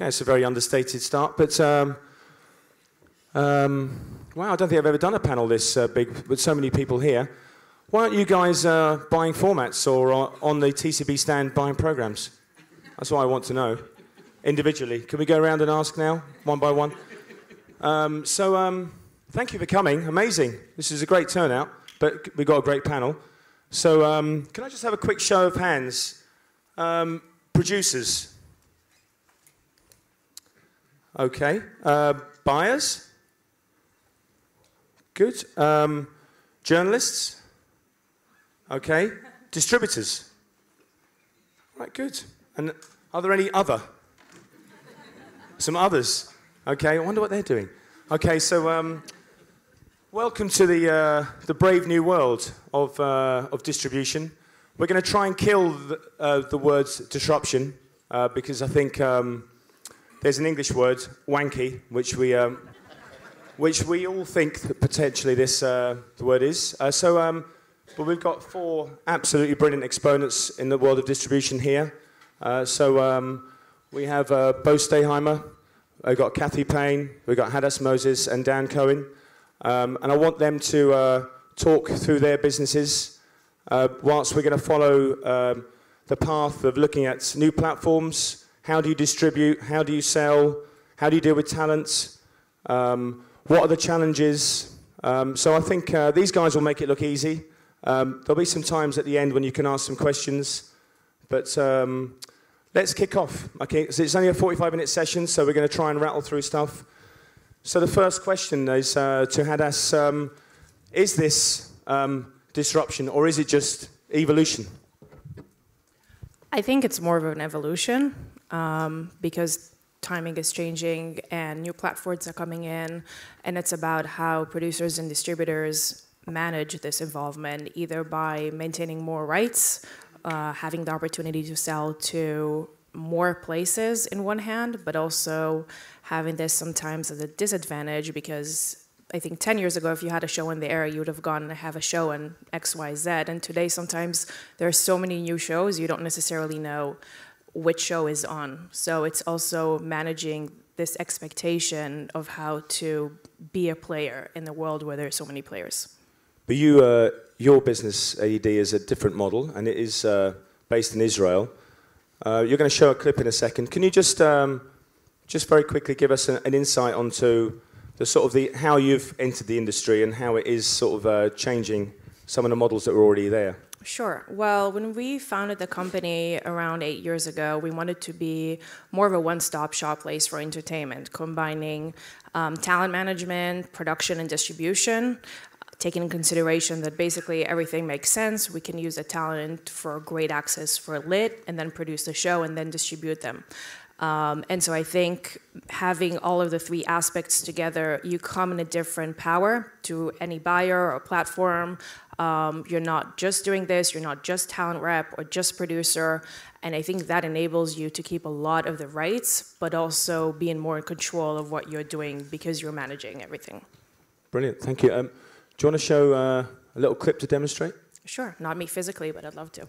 Okay, it's a very understated start, but wow, I don't think I've ever done a panel this big with so many people here. Why aren't you guys buying formats or on the TCB stand buying programs? That's what I want to know. Individually. Can we go around and ask now, one by one? Thank you for coming. Amazing. This is a great turnout, but we've got a great panel. So can I just have a quick show of hands? Producers. Okay. Buyers? Good. Journalists? Okay. Distributors? Right, good. And are there any other? Some others? Okay, I wonder what they're doing. Okay, so welcome to the brave new world of distribution. We're going to try and kill the word disruption because I think there's an English word, wanky, which we all think that potentially the word is. But we've got 4 absolutely brilliant exponents in the world of distribution here. We have Bo Stehmeier, we've got Cathy Payne, we've got Hadas Mozes and Dan Cohen. And I want them to talk through their businesses whilst we're going to follow the path of looking at new platforms. How do you distribute? How do you sell? How do you deal with talent? What are the challenges? So I think these guys will make it look easy. There'll be some times at the end when you can ask some questions. But let's kick off. Okay, so it's only a 45-minute session, so we're going to try and rattle through stuff. So the first question is to Hadas. Is this disruption or is it just evolution? I think it's more of an evolution because timing is changing and new platforms are coming in, and it's about how producers and distributors manage this involvement, either by maintaining more rights, having the opportunity to sell to more places in one hand, but also having this sometimes as a disadvantage because I think 10 years ago, if you had a show in the area, you would have gone and have a show in X, Y, Z. And today, sometimes there are so many new shows, you don't necessarily know which show is on. So it's also managing this expectation of how to be a player in the world where there are so many players. But your business, AED, is a different model, and it is based in Israel. You're going to show a clip in a second. Can you just very quickly give us an insight onto how you've entered the industry and how it is sort of changing some of the models that were already there? Sure. Well, when we founded the company around 8 years ago, we wanted to be more of a one-stop shop place for entertainment, combining talent management, production, and distribution, taking in consideration that basically everything makes sense. We can use the talent for great access for lit, and then produce the show, and then distribute them. And so I think having all of the 3 aspects together, you come in a different power to any buyer or platform. You're not just doing this, you're not just talent rep or just producer. And I think that enables you to keep a lot of the rights, but also being more in control of what you're doing because you're managing everything. Brilliant, thank you. Do you want to show a little clip to demonstrate? Sure, not me physically, but I'd love to.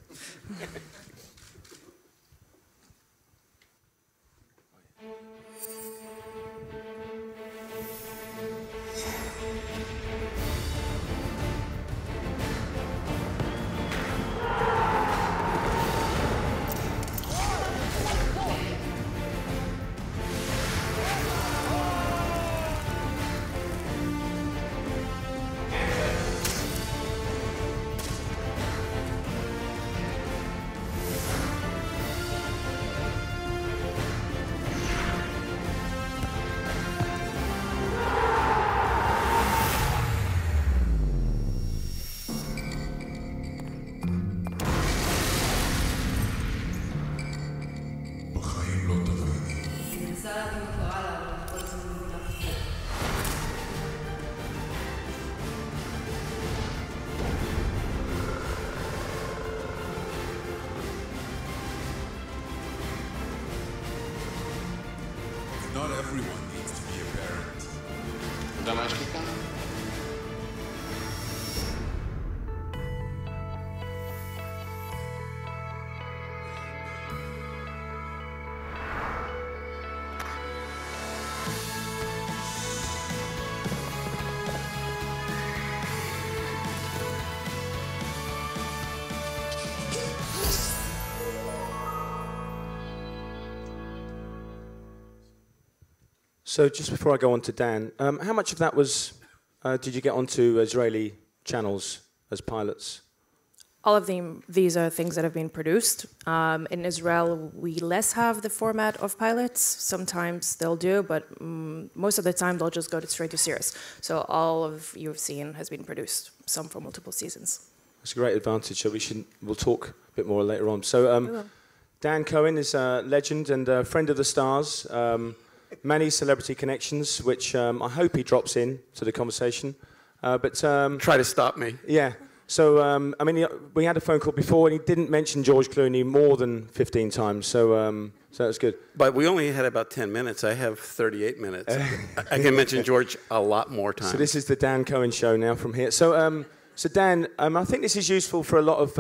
Not everyone needs to be a parent. Da mais explicar? So just before I go on to Dan, how much of that was, did you get onto Israeli channels as pilots? All of these are things that have been produced. In Israel, we less have the format of pilots. Sometimes they'll do, but most of the time they'll just go straight to series. So all of you've seen has been produced, some for multiple seasons. That's a great advantage. So we'll talk a bit more later on. So Dan Cohen is a legend and a friend of the stars. Many celebrity connections, which I hope he drops in to the conversation. Try to stop me. Yeah. So, I mean, we had a phone call before, and he didn't mention George Clooney more than 15 times, so that's good. But we only had about 10 minutes. I have 38 minutes. I can mention George a lot more times. So this is the Dan Cohen show now from here. So, Dan, I think this is useful for a lot of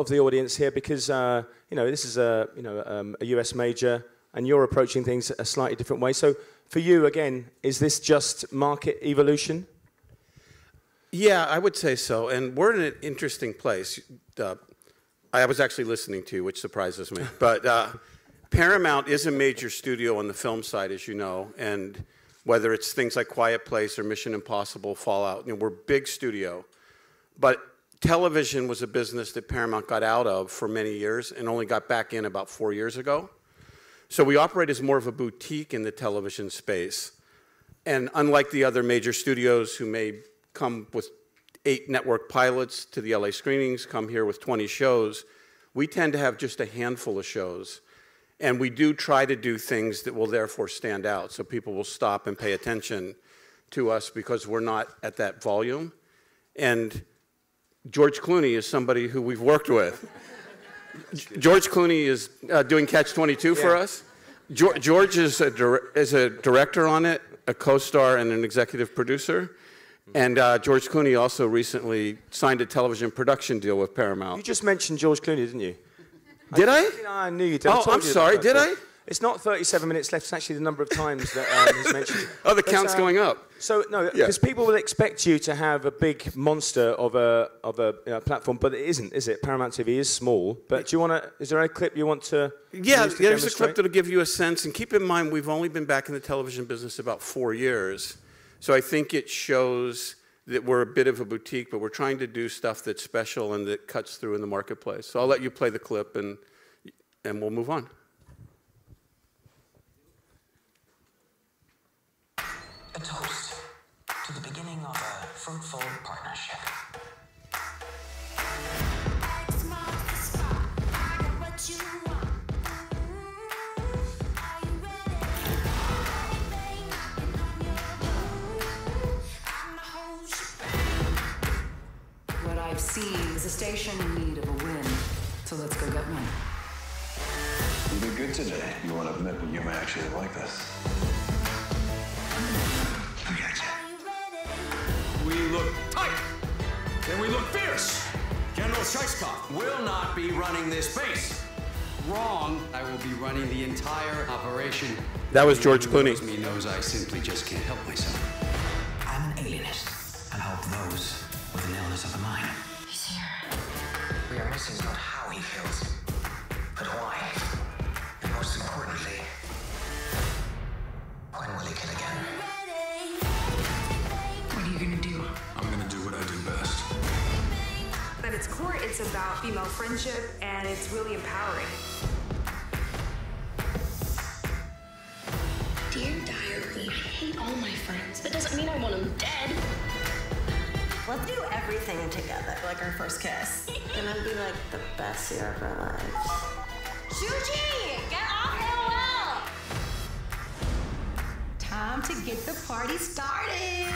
the audience here because this is a US major, and you're approaching things a slightly different way. So, for you, again, is this just market evolution? Yeah, I would say so. And we're in an interesting place. I was actually listening to you, which surprises me. But Paramount is a major studio on the film side, as you know. And whether it's things like Quiet Place or Mission Impossible, Fallout, we're a big studio. But television was a business that Paramount got out of for many years and only got back in about 4 years ago. So we operate as more of a boutique in the television space. And unlike the other major studios who may come with 8 network pilots to the LA screenings, come here with 20 shows, we tend to have just a handful of shows. And we do try to do things that will therefore stand out, so people will stop and pay attention to us because we're not at that volume. And George Clooney is somebody who we've worked with. George Clooney is doing Catch 22 for us. George is a director on it, a co-star and an executive producer. And George Clooney also recently signed a television production deal with Paramount. You just mentioned George Clooney, didn't you? Did I? I knew you did. Oh, I'm sorry, did I? It's not 37 minutes left, it's actually the number of times that he's mentioned it. Oh, the count's going up. So, no, because people will expect you to have a big monster of a platform, but it isn't, is it? Paramount TV is small. But do you want to, is there a clip you want to Yeah, there's a clip that'll give you a sense. And keep in mind, we've only been back in the television business about 4 years. So I think it shows that we're a bit of a boutique, but we're trying to do stuff that's special and that cuts through in the marketplace. So I'll let you play the clip, and we'll move on. A toast to the beginning of a fruitful partnership. What I've seen is a station in need of a win, so let's go get one. You did good today. You want to admit that you may actually like this. We look tight, and we look fierce. General Shakeout will not be running this base. Wrong. I will be running the entire operation. That was George Clooney. Anyone who knows me knows I simply just can't help myself. I'm an alienist and help those with an illness of the mind. He's here. We are missing not how he kills, but why. And most importantly, when will he kill again? What are you gonna do? I'm gonna do what I do best. At its core, it's about female friendship, and it's really empowering. Dear Diary, I hate all my friends. That doesn't mean I want them dead. Let's do everything together, like our first kiss. And then be like the best year of our lives. Shuji, get off AOL! Time to get the party started.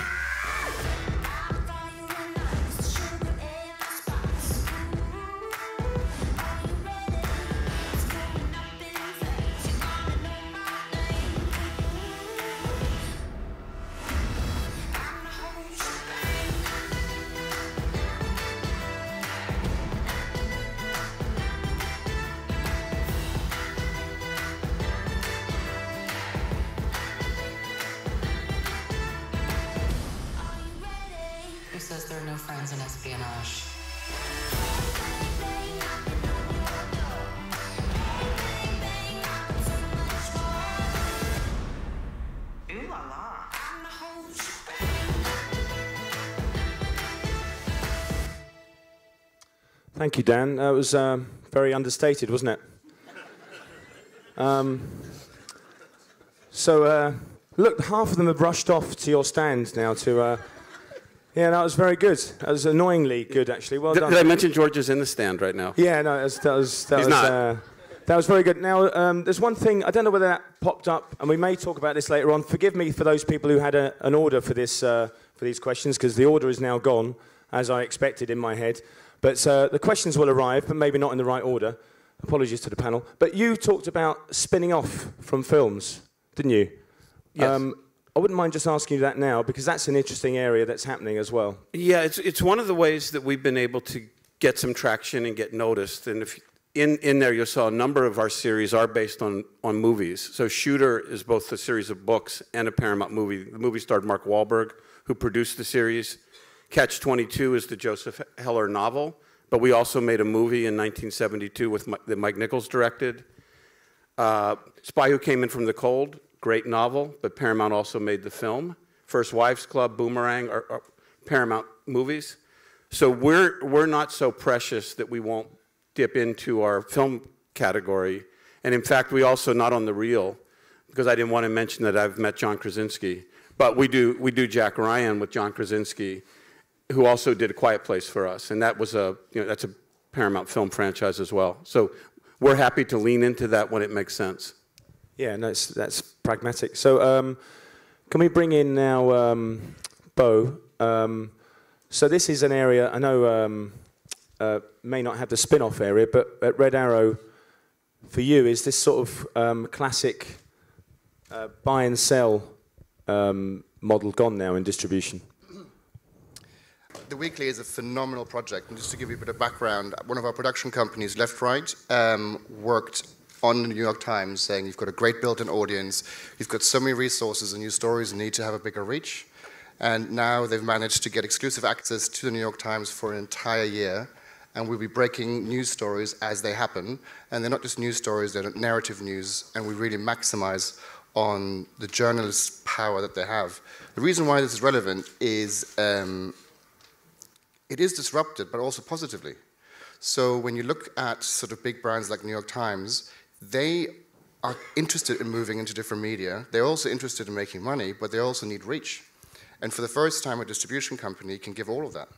Says there are no friends in espionage. Ooh la Thank you, Dan. That was very understated, wasn't it? Look, half of them have rushed off to your stand now to... yeah, that was very good. That was annoyingly good, actually. Well done. Did I mention George is in the stand right now? Yeah, no, that was very good. Now, there's one thing, I don't know whether that popped up, and we may talk about this later on. Forgive me for those people who had an order for this for these questions, because the order is now gone, as I expected in my head. But the questions will arrive, but maybe not in the right order. Apologies to the panel. But you talked about spinning off from films, didn't you? Yes. I wouldn't mind just asking you that now, because that's an interesting area that's happening as well. Yeah, it's one of the ways that we've been able to get some traction and get noticed. And if in there you'll saw a number of our series are based on movies. So Shooter is both a series of books and a Paramount movie. The movie starred Mark Wahlberg, who produced the series. Catch-22 is the Joseph Heller novel, but we also made a movie in 1972 that Mike Nichols directed. Spy Who Came In From the Cold, great novel, but Paramount also made the film. First Wives Club, Boomerang are Paramount movies. So we're not so precious that we won't dip into our film category. And in fact, we also, not on the reel, because I didn't want to mention that I've met John Krasinski, but we do Jack Ryan with John Krasinski, who also did A Quiet Place for us. And that was that's a Paramount film franchise as well. So we're happy to lean into that when it makes sense. Yeah, no, that's pragmatic. So can we bring in now Bo? So this is an area, I know may not have the spin-off area, but at Red Arrow, for you, is this sort of classic buy and sell model gone now in distribution? The Weekly is a phenomenal project, and just to give you a bit of background, one of our production companies, Left Right, worked on the New York Times saying you've got a great built-in audience, you've got so many resources and new stories, and need to have a bigger reach. And now they've managed to get exclusive access to the New York Times for an entire year, and we'll be breaking news stories as they happen. And they're not just news stories, they're narrative news, and we really maximize on the journalists' power that they have. The reason why this is relevant is it is disrupted, but also positively. So when you look at sort of big brands like New York Times, they are interested in moving into different media. They're also interested in making money, but they also need reach. And for the first time, a distribution company can give all of that.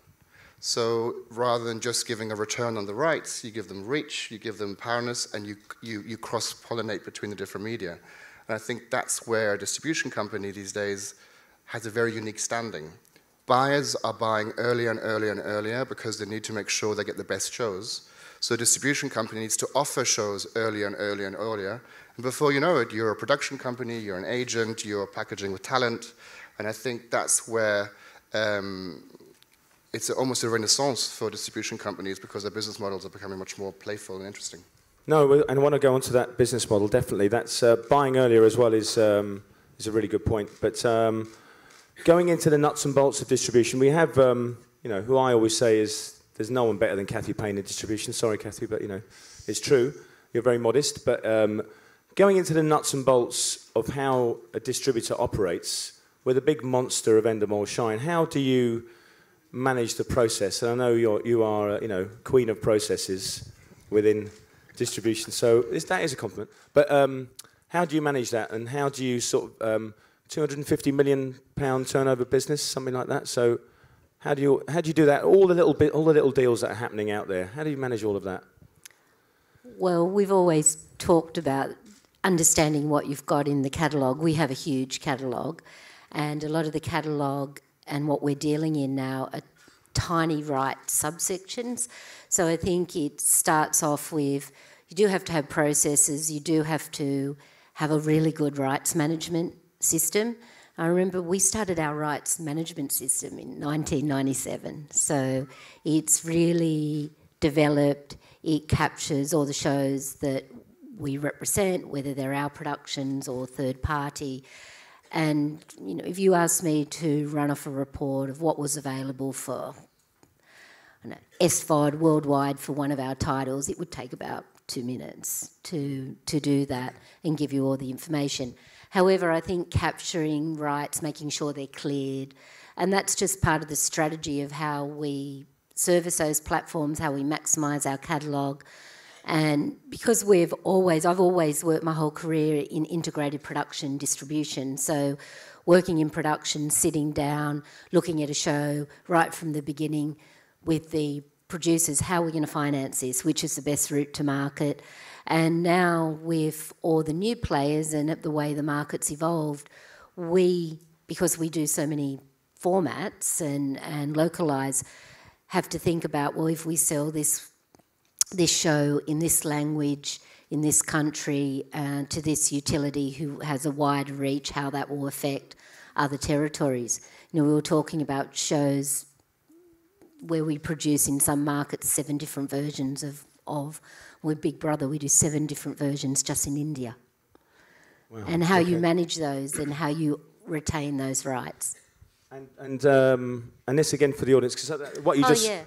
So rather than just giving a return on the rights, you give them reach, you give them powerless, and you cross-pollinate between the different media. And I think that's where a distribution company these days has a very unique standing. Buyers are buying earlier and earlier and earlier because they need to make sure they get the best shows. So a distribution company needs to offer shows earlier and earlier and earlier. And before you know it, you're a production company, you're an agent, you're packaging with talent. And I think that's where it's almost a renaissance for distribution companies because their business models are becoming much more playful and interesting. No, and I want to go on to that business model, definitely. That's buying earlier as well is a really good point. But going into the nuts and bolts of distribution, we have, who I always say is, there's no one better than Cathy Payne in distribution. Sorry, Cathy, but, it's true. You're very modest. But going into the nuts and bolts of how a distributor operates, with a big monster of Endemol Shine, how do you manage the process? And I know you are, queen of processes within distribution, so that is a compliment. But how do you manage that, and how do you sort of £250 million turnover business, something like that? So how do you do that? All the little deals that are happening out there. How do you manage all of that? Well, we've always talked about understanding what you've got in the catalogue. We have a huge catalogue, and a lot of the catalogue and what we're dealing in now are tiny right subsections. So I think it starts off with, you do have to have processes, you do have to have a really good rights management system. I remember we started our rights management system in 1997, so it's really developed. It captures all the shows that we represent, whether they're our productions or third party. And if you asked me to run off a report of what was available for SVOD worldwide for one of our titles, it would take about 2 minutes to do that and give you all the information. However, I think capturing rights, making sure they're cleared, and that's just part of the strategy of how we service those platforms, how we maximise our catalogue. And because I've always worked my whole career in integrated production distribution, so working in production, sitting down, looking at a show right from the beginning with the producers, how are we going to finance this, which is the best route to market. And now with all the new players and the way the market's evolved, because we do so many formats and localise, have to think about, well, if we sell this show in this language, in this country, to this utility who has a wide reach, how that will affect other territories. We were talking about shows where we produce in some markets 7 different versions of with Big Brother, we do 7 different versions just in India. Wow. And how you manage those and how you retain those rights. And this again for the audience, because what you just... yeah.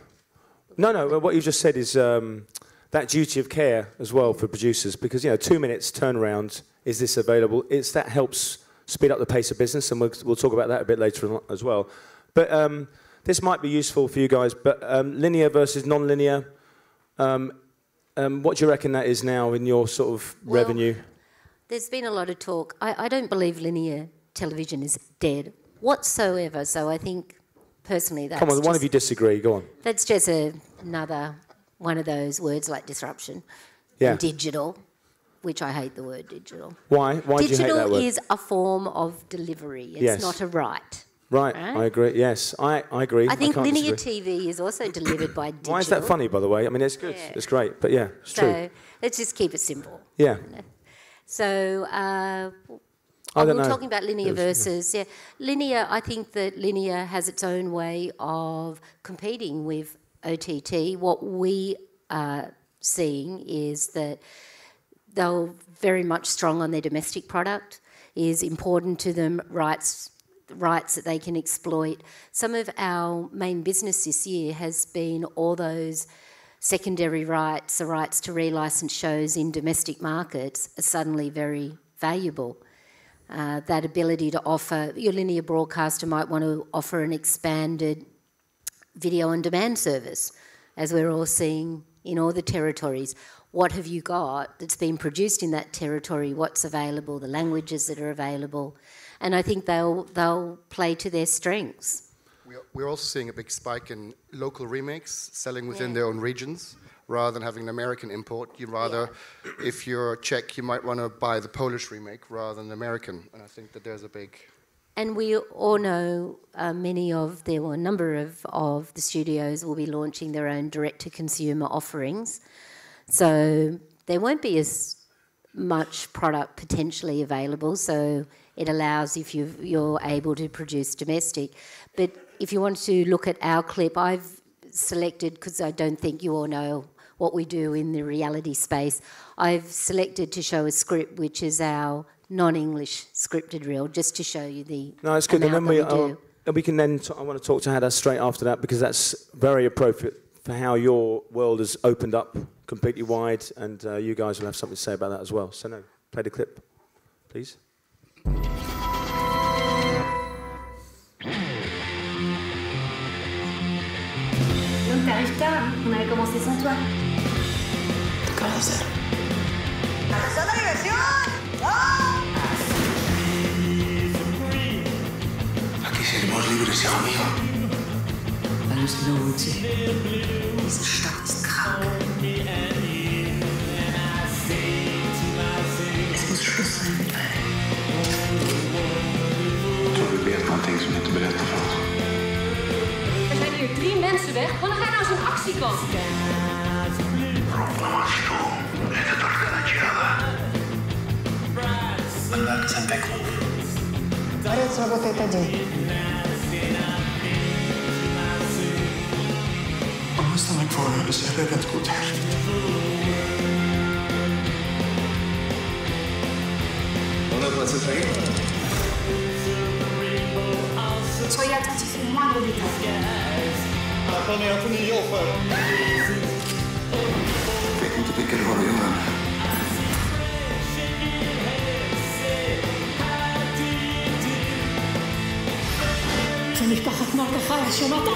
No, what you just said is that duty of care as well for producers, because 2 minutes turnaround, is this available? That helps speed up the pace of business, and we'll talk about that a bit later on as well. But this might be useful for you guys, but linear versus non-linear, what do you reckon that is now in your sort of revenue? There's been a lot of talk. I don't believe linear television is dead whatsoever, so I think personally that's... Come on, one of you disagree, go on. That's just another one of those words like disruption. Yeah. And digital, which I hate the word digital. Why? Why do you hate that word? Digital is a form of delivery. It's not a right. Right, I agree, yes. I agree. I think linear TV is also delivered by digital. Why is that funny, by the way? I mean, it's good, it's great, but yeah, it's true. So let's just keep it simple. Yeah. So we're talking about linear versus... Yeah, linear, I think that linear has its own way of competing with OTT. What we are seeing is that they're very much strong on their domestic product, is important to them, rights that they can exploit. Some of our main business this year has been all those secondary rights, the rights to relicense shows in domestic markets are suddenly very valuable. That ability to offer, your linear broadcaster might want to offer an expanded video on demand service, as we're all seeing in all the territories. What have you got that's been produced in that territory? What's available? The languages that are available? And I think they'll play to their strengths. We're also seeing a big spike in local remakes selling within their own regions, rather than having an American import. You'd rather, if you're Czech, you might want to buy the Polish remake rather than the American. And I think that there's a big... And we all know a number of the studios will be launching their own direct-to-consumer offerings. So there won't be as much product potentially available, so it allows if you're able to produce domestic. But if you want to look at our clip, I've selected, because I don't think you all know what we do in the reality space, I've selected to show a script which is our non-English scripted reel, just to show you the No, it's good. And then we can then... I want to talk to Hadas straight after that, because that's very appropriate for how your world has opened up completely wide, and you guys will have something to say about that as well. So no, play the clip, please. Donc t'arrives tard, on avait commencé sans toi. Comment ça? ¡Son la diversión! Aquí seremos libres, hijo mío. Alles genau wird sie. Diese Stadt ist krank. Es muss Schluss sein mit allem. Sorry, we have things we need to berätta för oss. Er zijn hier 3 mensen weg. Wanneer ga je nou zo'n actie komen? Дворец работает один. Om jag stannar kvar här så är det rätt god här. Soyez attentifs au moindre détail. Planerar på nya offer. Vet inte vilka det var vi gör. זה משפחת מרדכי, שמעת?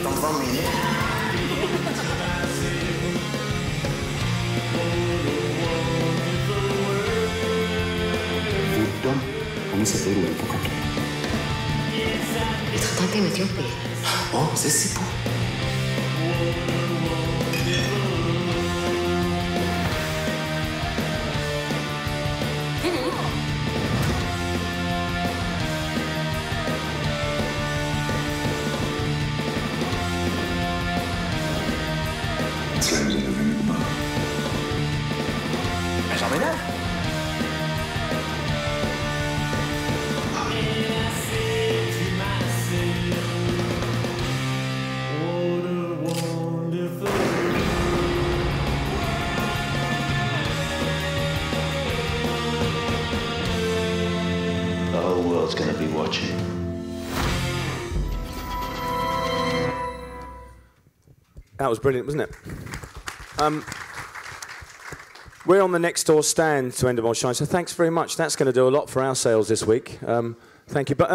Dan van mnie. Uudom on se elu pokatu. התחתנתי עם אתיופי. או, זה סיפור. אצלם זה נווה מדבר. אפשר מידע? The whole world's gonna be watching. That was brilliant, wasn't it? We're on the next door stand to Endemol Shine, so thanks very much. That's going to do a lot for our sales this week. Thank you. But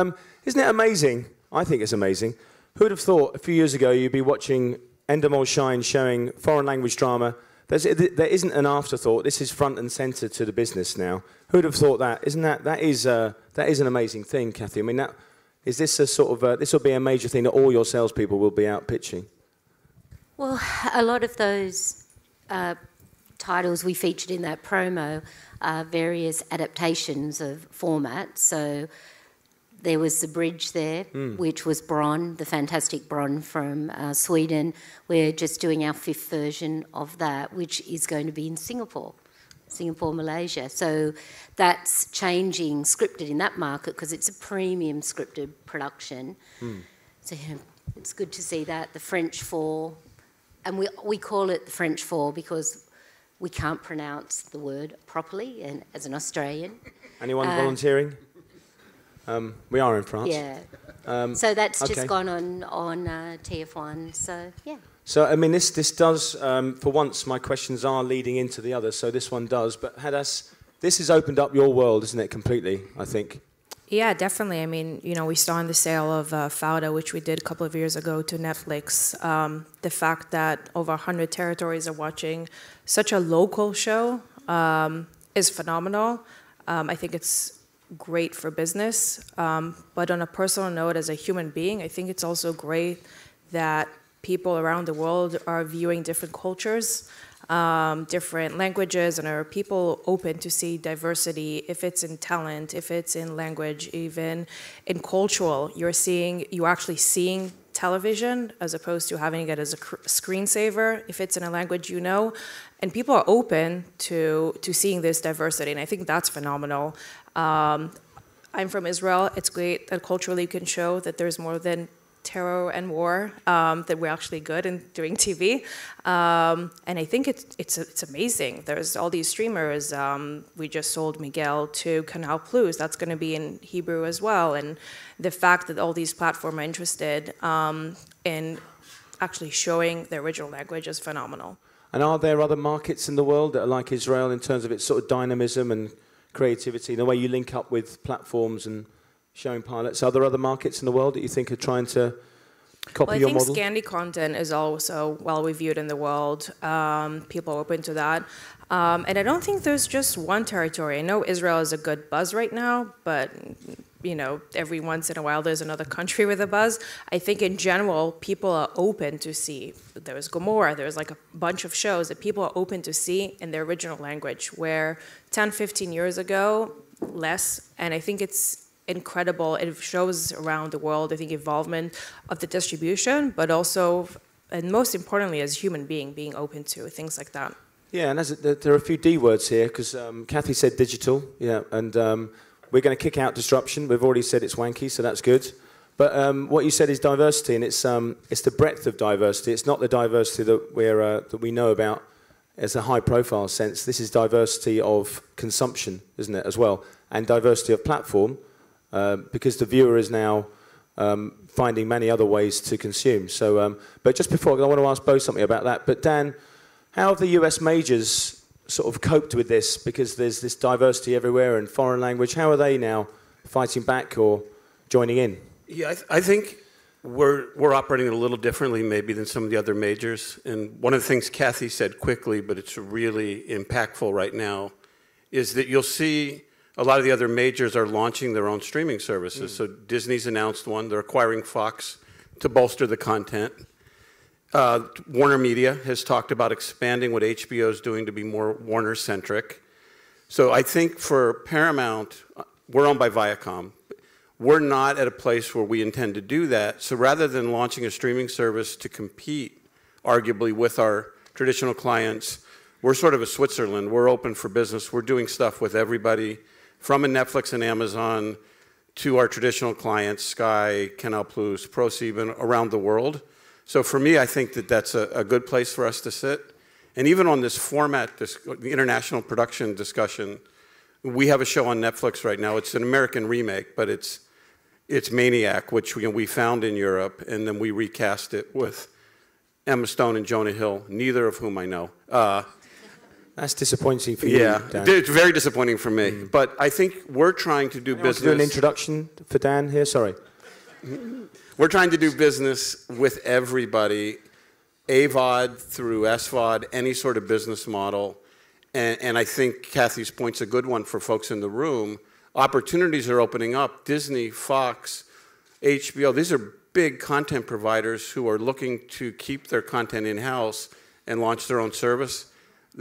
isn't it amazing? I think it's amazing. Who would have thought a few years ago you'd be watching Endemol Shine showing foreign language drama? There isn't an afterthought. This is front and centre to the business now. Who would have thought that? Isn't that is an amazing thing, Cathy? I mean, is this a sort of this will be a major thing that all your salespeople will be out pitching? Well, a lot of those titles we featured in that promo are various adaptations of formats. So there was The Bridge there, which was Bron, the fantastic Bron from Sweden. We're just doing our 5th version of that, which is going to be in Singapore, Malaysia. So that's changing, scripted in that market, because it's a premium scripted production. So yeah, it's good to see that. The French 4, and we call it the French 4 because we can't pronounce the word properly, and as an Australian. Anyone volunteering? We are in France. Yeah. So that's just gone on TF1. So yeah. So I mean, this does for once my questions are leading into the others. So this one does. But Hadas, this has opened up your world, isn't it? Completely, I think. Yeah, definitely. I mean, you know, we saw in the sale of Fauda, which we did a couple of years ago to Netflix, the fact that over 100 territories are watching such a local show is phenomenal. I think it's great for business. But on a personal note, as a human being, I think it's also great that people around the world are viewing different cultures, different languages, and are people open to see diversity, if it's in talent, if it's in language, even in cultural. You're actually seeing television as opposed to having it as a screensaver, if it's in a language you know. And people are open to seeing this diversity, and I think that's phenomenal. I'm from Israel. It's great that culturally you can show that there's more than terror and war, that we're actually good in doing TV. And I think it's amazing. There's all these streamers. We just sold Miguel to Canal Plus. That's going to be in Hebrew as well. And the fact that all these platforms are interested in actually showing the original language is phenomenal. And are there other markets in the world that are like Israel in terms of its sort of dynamism and creativity, the way you link up with platforms and showing pilots? Are there other markets in the world that you think are trying to copy your model? I think Scandi content is also well reviewed in the world. People are open to that. And I don't think there's just one territory. I know Israel is a good buzz right now, but you know, every once in a while there's another country with a buzz. I think in general, people are open to see. There's Gomorrah, there's like a bunch of shows that people are open to see in their original language, where 10, 15 years ago, less. And I think it's incredible. It shows around the world, I think, involvement of the distribution, but also, and most importantly, as a human being open to things like that. Yeah, and there are a few D words here, because Cathy said digital, yeah, and we're going to kick out disruption. We've already said it's wanky, so that's good. But what you said is diversity, and it's the breadth of diversity. It's not the diversity that we know about as a high-profile sense. This is diversity of consumption, isn't it, as well, and diversity of platform, because the viewer is now finding many other ways to consume. So, but just before, I want to ask Bo something about that. But Dan, how have the US majors sort of coped with this? Because there's this diversity everywhere and foreign language. How are they now fighting back or joining in? Yeah, I think we're operating a little differently maybe than some of the other majors. And one of the things Cathy said quickly, but it's really impactful right now, is that you'll see a lot of the other majors are launching their own streaming services. So Disney's announced one. They're acquiring Fox to bolster the content. Warner Media has talked about expanding what HBO is doing to be more Warner-centric. So I think for Paramount, we're owned by Viacom. We're not at a place where we intend to do that. So rather than launching a streaming service to compete, arguably, with our traditional clients, we're sort of a Switzerland. We're open for business. We're doing stuff with everybody, from a Netflix and Amazon to our traditional clients, Sky, Canal+, ProSieben, around the world. So for me, I think that that's a good place for us to sit. And even on this format, the international production discussion, we have a show on Netflix right now. It's an American remake, but it's Maniac, which we found in Europe, and then we recast it with Emma Stone and Jonah Hill, neither of whom I know. That's disappointing for you, yeah, Dan. It's very disappointing for me. But I think we're trying to do business. Do an introduction for Dan here? Sorry. We're trying to do business with everybody, AVOD through SVOD, any sort of business model. And I think Cathy's point's a good one for folks in the room. Opportunities are opening up. Disney, Fox, HBO, these are big content providers who are looking to keep their content in-house and launch their own service.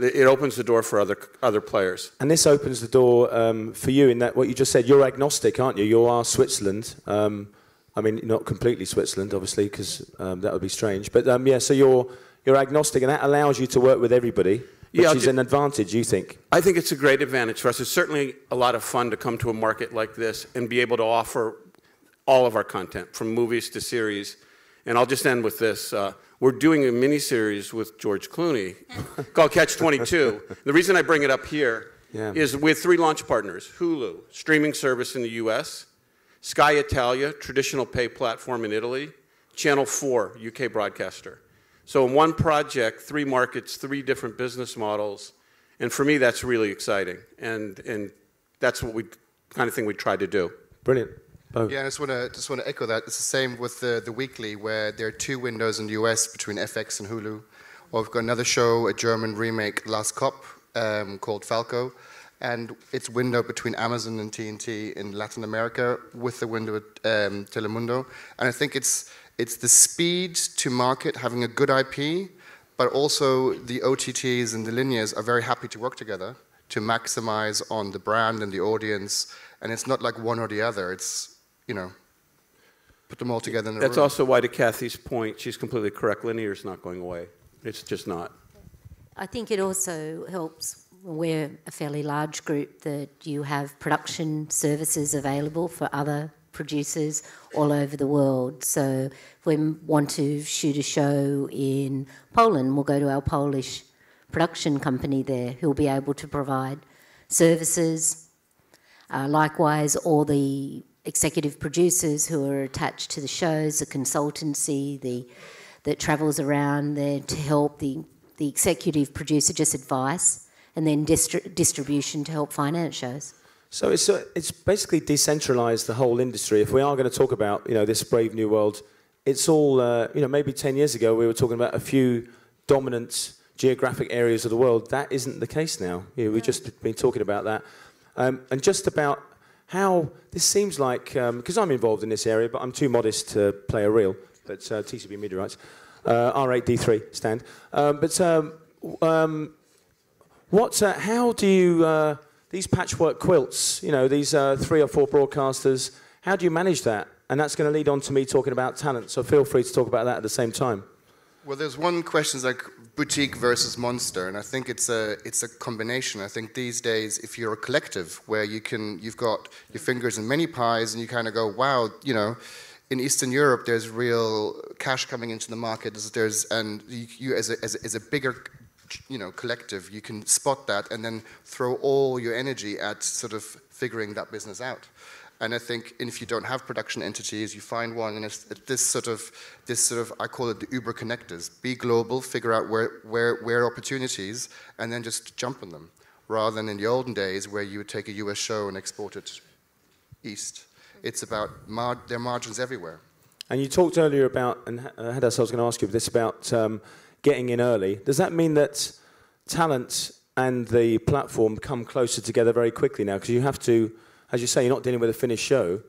It opens the door for other players. And this opens the door for you in that what you just said, you're agnostic, aren't you? You are Switzerland. I mean, not completely Switzerland, obviously, because that would be strange. But yeah, so you're agnostic, and that allows you to work with everybody, which is an advantage, you think? I think it's a great advantage for us. It's certainly a lot of fun to come to a market like this and be able to offer all of our content, from movies to series. And I'll just end with this. We're doing a miniseries with George Clooney called Catch-22. The reason I bring it up here is we have 3 launch partners: Hulu, streaming service in the US, Sky Italia, traditional pay platform in Italy, Channel 4, UK broadcaster. So in one project, 3 markets, 3 different business models, and for me, that's really exciting. And that's what we kind of thing we try to do. Brilliant. Yeah, I just want to echo that. It's the same with the weekly, where there are 2 windows in the US between FX and Hulu. Or we've got another show, a German remake, Last Cop, called Falco, and it's window between Amazon and TNT in Latin America with the window at Telemundo. And I think it's the speed to market, having a good IP, but also the OTTs and the linears are very happy to work together to maximize on the brand and the audience. And it's not like one or the other. It's, put them all together in a room. That's also why, to Cathy's point, she's completely correct. Linear is not going away. It's just not. I think it also helps. We're a fairly large group that you have production services available for other producers all over the world. So if we want to shoot a show in Poland, we'll go to our Polish production company there who'll be able to provide services. Likewise, all the executive producers who are attached to the shows, the consultancy that travels around there to help the executive producer, just advice, and then distribution to help finance shows. So it's basically decentralized the whole industry. If we are going to talk about this brave new world, it's all maybe 10 years ago we were talking about a few dominant geographic areas of the world. That isn't the case now. We've just been talking about that, and just about how this seems like, because I'm involved in this area, but I'm too modest to play a reel. But TCB Media Rights, R8D3 stand. How do you these patchwork quilts? These 3 or 4 broadcasters. How do you manage that? And that's going to lead on to me talking about talent. So feel free to talk about that at the same time. Well, there's one question like boutique versus monster, and I think it's a combination. I think these days, if you're a collective where you've got your fingers in many pies, and you kind of go, wow, in Eastern Europe, there's real cash coming into the market. And you as a bigger, collective, you can spot that and then throw all your energy at sort of figuring that business out. And I think if you don't have production entities, you find one, and it's this sort of, I call it the Uber connectors. Be global, figure out where opportunities, and then just jump on them, rather than in the olden days where you would take a US show and export it east. It's about there are margins everywhere. And you talked earlier about, and Hadas, I was going to ask you this about getting in early. Does that mean that talent and the platform come closer together very quickly now? Because you have to, as you say, you're not dealing with a finished show.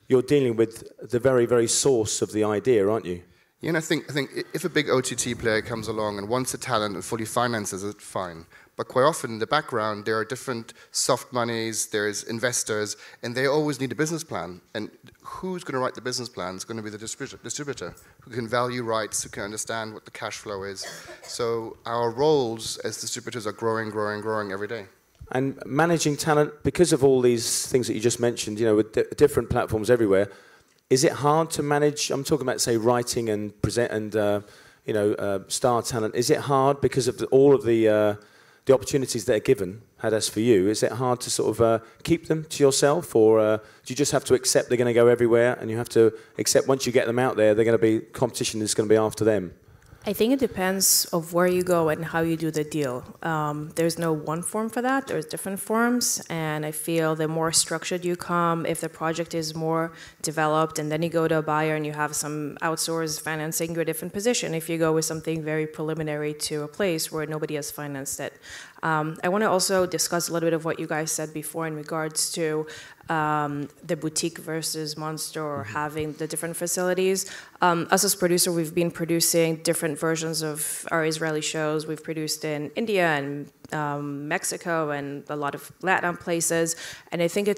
You're dealing with the very, very source of the idea, aren't you? Yeah, and I think if a big OTT player comes along and wants a talent and fully finances it, fine. But quite often in the background, there are different soft monies, there's investors, and they always need a business plan. And who's going to write the business plan? It's going to be the distributor who can value rights, who can understand what the cash flow is. So our roles as distributors are growing every day. And managing talent, because of all these things that you just mentioned, you know, with different platforms everywhere, is it hard to manage? I'm talking about, say, writing and present and star talent. Is it hard because of all of the opportunities that are given, Hadas, for you? Is it hard to sort of keep them to yourself, or do you just have to accept they're going to go everywhere, and you have to accept once you get them out there, they're going to be competition is going to be after them? I think it depends of where you go and how you do the deal. There's no one form for that. There's different forms, and I feel the more structured you come, if the project is more developed, and then you go to a buyer and you have some outsourced financing, you're a different position. If you go with something very preliminary to a place where nobody has financed it. I want to also discuss a little bit of what you guys said before in regards to the boutique versus monster, or having the different facilities. Us as producer, we've been producing different versions of our Israeli shows. We've produced in India and Mexico and a lot of Latin places. And I think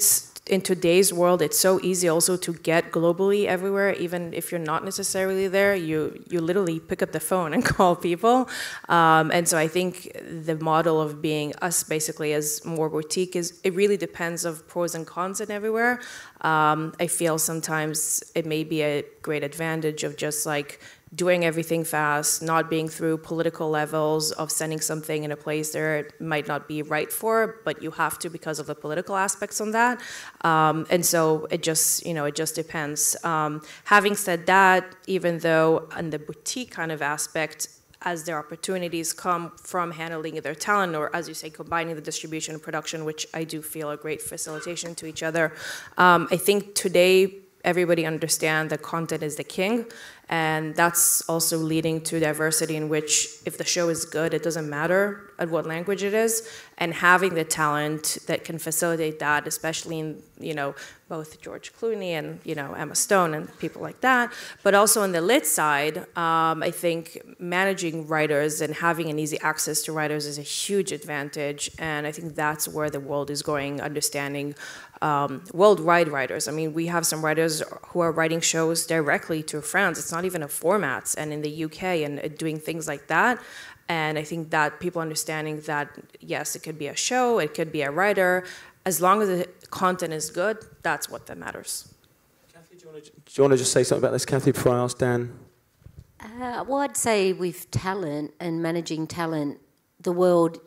in today's world, it's so easy also to get globally everywhere, even if you're not necessarily there. You literally pick up the phone and call people. And so I think the model of being us basically as more boutique it really depends of pros and cons in everywhere. I feel sometimes it may be a great advantage of just like doing everything fast, not being through political levels of sending something in a place there it might not be right for, but you have to because of the political aspects on that. And so it just depends. Having said that, even though on the boutique kind of aspect, as their opportunities come from handling their talent, or as you say, combining the distribution and production, which I do feel a great facilitation to each other. I think today everybody understands that content is the king, and that's also leading to diversity in which if the show is good, it doesn't matter at what language it is, and having the talent that can facilitate that, especially in, both George Clooney and, Emma Stone and people like that, but also on the lit side, I think managing writers and having an easy access to writers is a huge advantage, and I think that's where the world is going, understanding worldwide writers. I mean, we have some writers who are writing shows directly to France. It's not even a format, and in the UK and doing things like that. And I think that people understanding that, yes, it could be a show, it could be a writer. As long as the content is good, that's what that matters. Cathy, do you want to just say something about this, Cathy, before I ask Dan? Well, I'd say with talent and managing talent, the world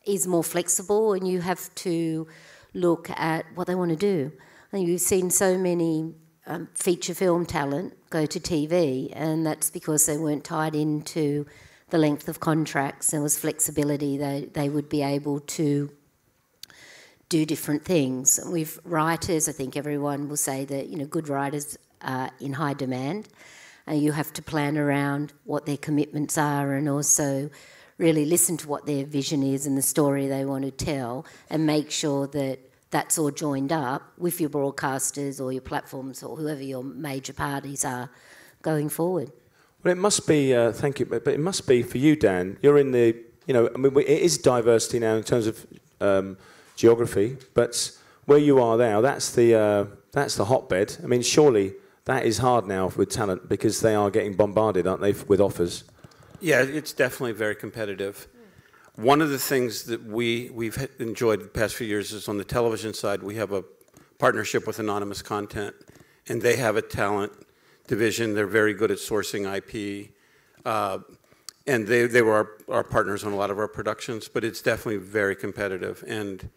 is more flexible, and you have to look at what they want to do. I think you've seen so many feature film talent go to TV, and that's because they weren't tied into the length of contracts. There was flexibility. They would be able to do different things. With writers, I think everyone will say that good writers are in high demand. You have to plan around what their commitments are, and also really listen to what their vision is and the story they want to tell, and make sure that that's all joined up with your broadcasters or your platforms or whoever your major parties are going forward. Well, it must be, thank you, but it must be for you, Dan. You're in the, it is diversity now in terms of geography, but where you are now, that's the hotbed. I mean, surely that is hard now with talent because they are getting bombarded, aren't they, with offers? Yeah, it's definitely very competitive. One of the things that we've enjoyed the past few years is on the television side, we have a partnership with Anonymous Content, and they have a talent division. They're very good at sourcing IP, and they were our partners on a lot of our productions, but it's definitely very competitive. And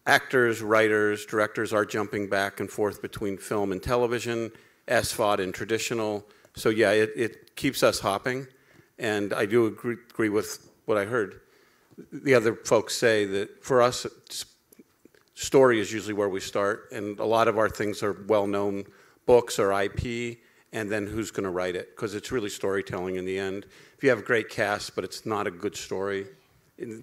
actors, writers, directors are jumping back and forth between film and television, SVOD and traditional. So yeah, it keeps us hopping, and I do agree with what I heard the other folks say, that for us, story is usually where we start, and a lot of our things are well-known books or IP, and then who's going to write it, because it's really storytelling in the end. If you have a great cast, but it's not a good story,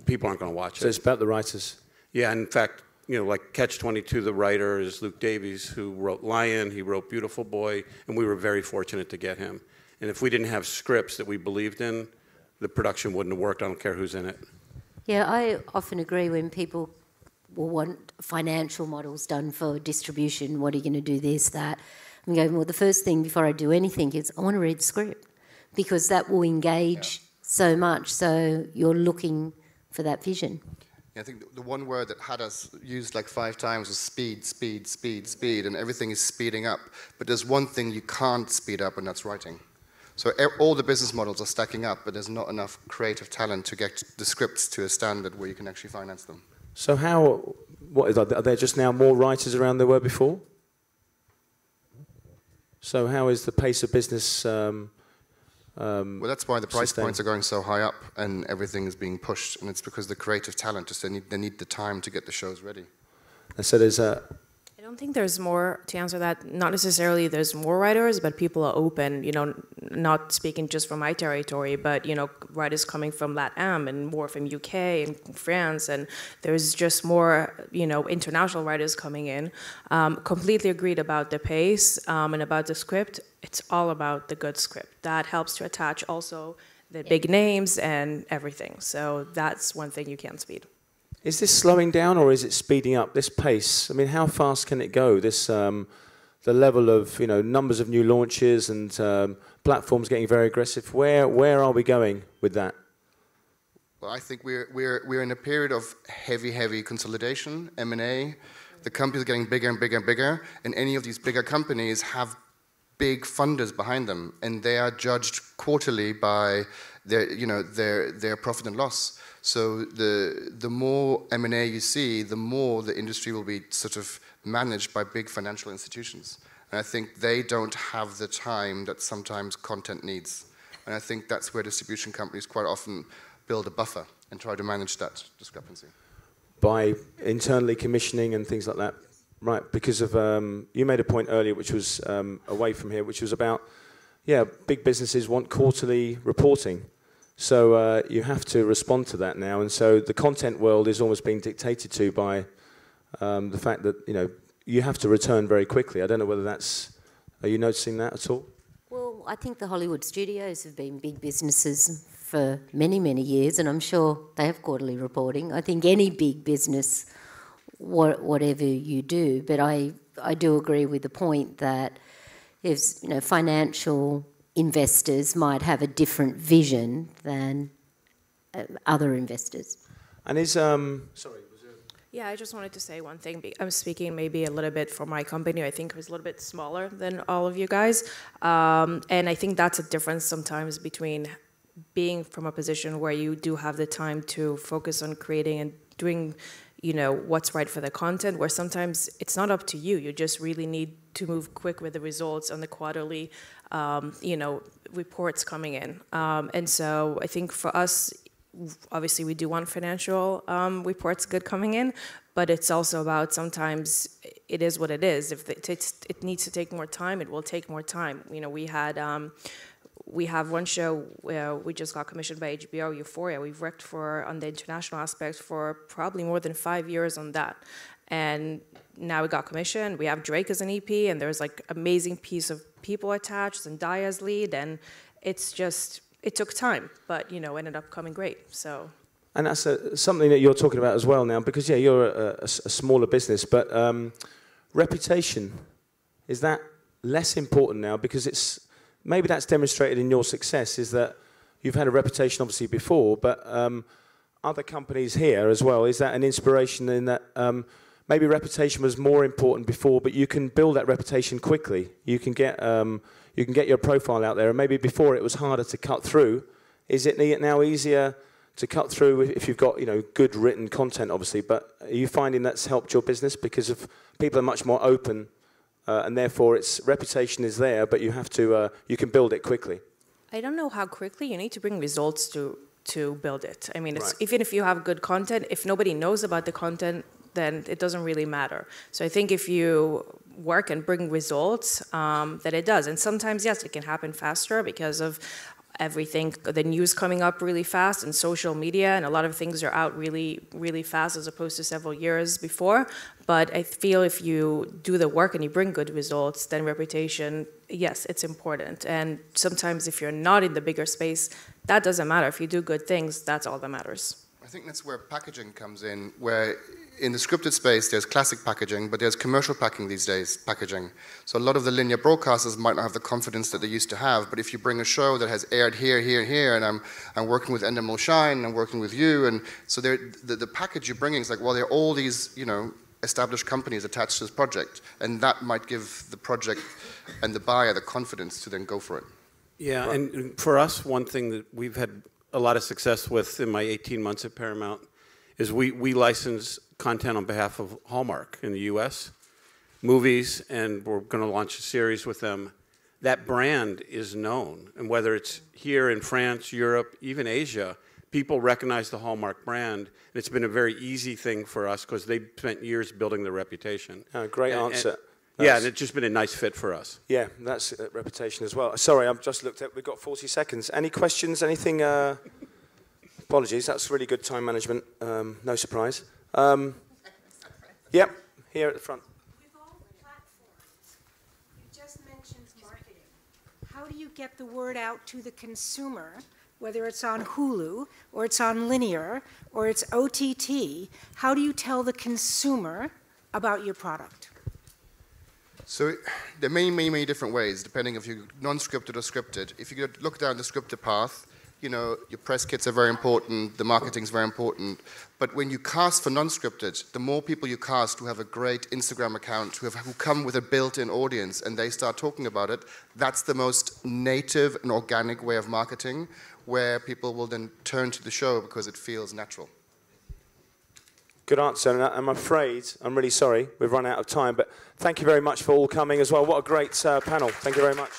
people aren't going to watch it. So it's about the writers. Yeah, in fact, you know, like Catch-22, the writer is Luke Davies, who wrote Lion, he wrote Beautiful Boy, and we were very fortunate to get him. And if we didn't have scripts that we believed in, the production wouldn't have worked. I don't care who's in it. Yeah, I often agree when people will want financial models done for distribution. What are you going to do, this, that? I'm going, well, the first thing before I do anything is I want to read the script, because that will engage so much. So you're looking for that vision. Yeah, I think the one word that Hadas used like 5 times was speed, speed, speed, speed, and everything is speeding up. But there's one thing you can't speed up, and that's writing. So all the business models are stacking up, but there's not enough creative talent to get the scripts to a standard where you can actually finance them. So are there just now more writers around than there were before? So how is the pace of business well, that's why the price points are going so high up and everything is being pushed, and it's because the creative talent, just they need the time to get the shows ready. And so there's a... I don't think there's more, to answer that, not necessarily there's more writers, but people are open, you know, not speaking just from my territory, but, you know, writers coming from LATAM and more from UK and France, and there's just more, you know, international writers coming in. Completely agreed about the pace and about the script. It's all about the good script. That helps to attach also the big names and everything. So that's one thing you can't speed. Is this slowing down or is it speeding up, this pace? I mean, how fast can it go? This, the level of, you know, numbers of new launches and platforms getting very aggressive. Where are we going with that? Well, I think we're in a period of heavy consolidation, M&A. The companies are getting bigger and bigger and bigger, and any of these bigger companies have big funders behind them, and they are judged quarterly by their profit and loss. So the more M&A you see, the more the industry will be sort of managed by big financial institutions. And I think they don't have the time that sometimes content needs. And I think that's where distribution companies quite often build a buffer and try to manage that discrepancy. By internally commissioning and things like that? Right, because of, you made a point earlier which was away from here, which was about, yeah, big businesses want quarterly reporting. So you have to respond to that now, and so the content world is almost being dictated to by the fact that, you know, you have to return very quickly. I don't know whether that's, are you noticing that at all? Well, I think the Hollywood studios have been big businesses for many, many years, and I'm sure they have quarterly reporting. I think any big business, whatever you do, but I do agree with the point that if, you know, financial investors might have a different vision than other investors. And is sorry. Yeah, I just wanted to say one thing. I'm speaking maybe a little bit for my company. I think it was a little bit smaller than all of you guys, and I think that's a difference sometimes between being from a position where you do have the time to focus on creating and doing, you know, what's right for the content, where sometimes it's not up to you. You just really need to move quick with the results on the quarterly, you know, reports coming in. And so I think for us, obviously we do want financial reports good coming in, but it's also about sometimes it is what it is. If it needs to take more time, it will take more time. You know, we have one show where we just got commissioned by HBO, Euphoria. We've worked on the international aspect for probably more than 5 years on that. And now we got commissioned. We have Drake as an EP, and there's like amazing piece of people attached, and Daya's lead, and it's just, it took time, but, you know, ended up coming great, so. And that's something that you're talking about as well now, because, yeah, you're a smaller business, but reputation, is that less important now? Because it's, maybe that's demonstrated in your success, is that you've had a reputation obviously before, but other companies here as well, is that an inspiration in that maybe reputation was more important before, but you can build that reputation quickly. You can get your profile out there, and maybe before it was harder to cut through. Is it now easier to cut through if you've got, you know, good written content, obviously? But are you finding that's helped your business because of people are much more open, and therefore its reputation is there, but you have to you can build it quickly? I don't know how quickly. You need to bring results to build it. I mean, Right. even if you have good content, if nobody knows about the content, then it doesn't really matter. So I think if you work and bring results, that it does. And sometimes, yes, it can happen faster because of everything, the news coming up really fast and social media, and a lot of things are out really, really fast as opposed to several years before. But I feel if you do the work and you bring good results, then reputation, yes, it's important. And sometimes if you're not in the bigger space, that doesn't matter. If you do good things, that's all that matters. I think that's where packaging comes in, where in the scripted space, there's classic packaging, but there's commercial packaging. So a lot of the linear broadcasters might not have the confidence that they used to have, but if you bring a show that has aired here, here, here, and I'm working with Endemol Shine, and I'm working with you, and so the package you're bringing is like, well, there are all these, you know, established companies attached to this project, and that might give the project and the buyer the confidence to then go for it. Yeah, and for us, one thing that we've had a lot of success with in my 18 months at Paramount is we license content on behalf of Hallmark in the US, movies, and we're going to launch a series with them. That brand is known, and whether it's here in France, Europe, even Asia, people recognize the Hallmark brand, and it's been a very easy thing for us because they've spent years building their reputation. Great answer. Yeah, and it's just been a nice fit for us. Yeah, that's reputation as well. Sorry, I've just looked at, we've got 40 seconds. Any questions, anything? Apologies, that's really good time management, no surprise. Yep, here at the front. With all the platforms, you just mentioned marketing. How do you get the word out to the consumer, whether it's on Hulu, or it's on linear, or it's OTT? How do you tell the consumer about your product? So there are many different ways, depending if you're non-scripted or scripted. If you look down the scripted path, you know, your press kits are very important, the marketing's very important. But when you cast for non-scripted, the more people you cast who have a great Instagram account, who come with a built-in audience and they start talking about it, that's the most native and organic way of marketing, where people will then turn to the show because it feels natural. Good answer, and I'm afraid, I'm really sorry, we've run out of time, but thank you very much for all coming as well. What a great panel. Thank you very much.